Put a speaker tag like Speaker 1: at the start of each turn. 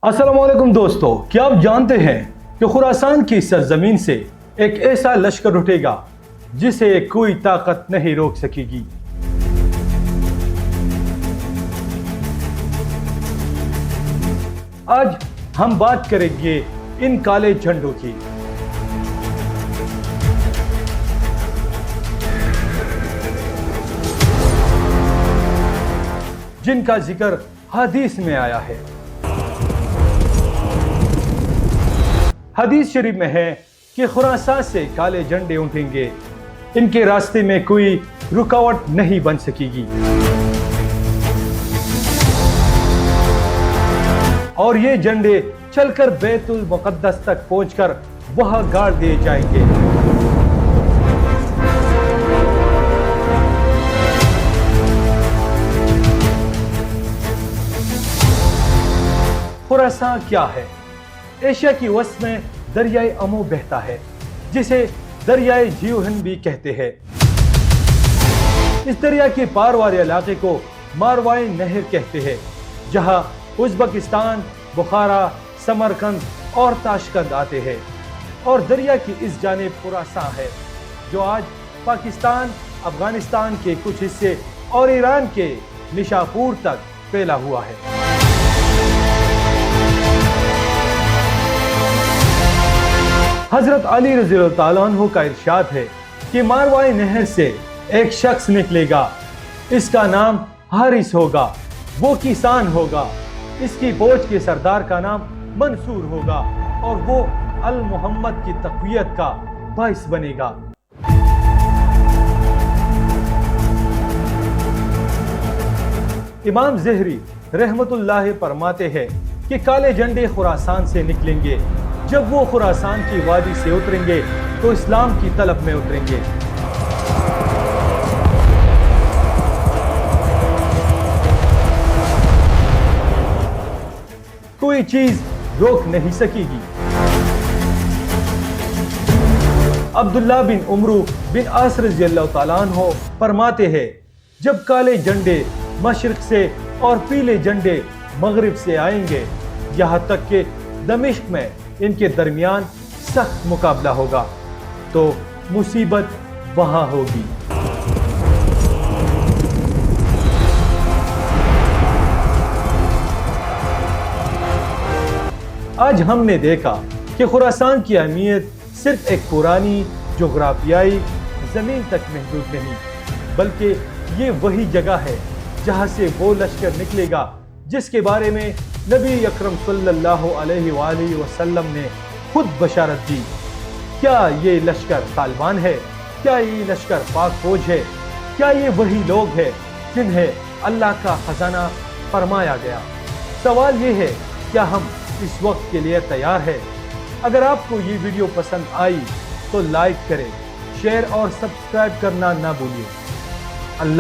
Speaker 1: السلام علیکم دوستو، کیا آپ جانتے ہیں کہ خراسان کی سرزمین سے ایک ایسا لشکر اٹھے گا جسے کوئی طاقت نہیں روک سکے گی۔ آج ہم بات کریں گے ان کالے جھنڈوں کی۔ جن کا ذکر حدیث میں آیا ہے۔ حدیث شریف میں ہے کہ خراسان سے کالے جھنڈے اٹھیں گے، ان کے راستے میں کوئی رکاوٹ نہیں بن سکے گی، اور یہ جھنڈے چل کر بیت المقدس تک پہنچ کر وہاں گاڑ دیے جائیں گے۔ خراسان کیا ہے؟ ایشیا کی وسط میں دریائے امو بہتا ہے، جسے دریائے جیوہن بھی کہتے ہیں۔ اس دریا کے پار والے علاقے کو ماروائے نہر کہتے ہیں، جہاں ازبکستان، بخارا، سمرقند اور تاشقند آتے ہیں، اور دریا کی اس جانب خراسان ہے، جو آج پاکستان، افغانستان کے کچھ حصے اور ایران کے نشاپور تک پھیلا ہوا ہے۔ حضرت علی رضی اللہ تعالیٰ عنہ کا ارشاد ہے کہ ماروائے نہر سے ایک شخص نکلے گا، اس کا نام حارث ہوگا، وہ کسان ہوگا، اس کی فوج کے سردار کا نام منصور ہوگا، اور وہ المحمد کی تقویت کا باعث بنے گا۔ امام زہری رحمت اللہ فرماتے ہیں کہ کالے جھنڈے خراسان سے نکلیں گے، جب وہ خراسان کی وادی سے اتریں گے تو اسلام کی طلب میں اتریں گے۔ کوئی چیز روک نہیں سکے گی۔ عبداللہ بن عمرو بن عاص رضی اللہ تعالیٰ عنہ فرماتے ہیں، جب کالے جھنڈے مشرق سے اور پیلے جھنڈے مغرب سے آئیں گے، یہاں تک کہ دمشق میں ان کے درمیان سخت مقابلہ ہوگا، تو مصیبت وہاں ہوگی۔ آج ہم نے دیکھا کہ خراسان کی اہمیت صرف ایک پرانی جغرافیائی زمین تک محدود نہیں، بلکہ یہ وہی جگہ ہے جہاں سے وہ لشکر نکلے گا جس کے بارے میں نبی اکرم صلی اللہ علیہ وآلہ وسلم نے خود بشارت دی۔ کیا یہ لشکر طالبان ہے؟ کیا یہ لشکر پاک فوج ہے؟ کیا یہ وہی لوگ ہیں جنہیں اللہ کا خزانہ فرمایا گیا؟ سوال یہ ہے، کیا ہم اس وقت کے لیے تیار ہیں؟ اگر آپ کو یہ ویڈیو پسند آئی تو لائک کریں، شیئر اور سبسکرائب کرنا نہ بھولیے۔ اللہ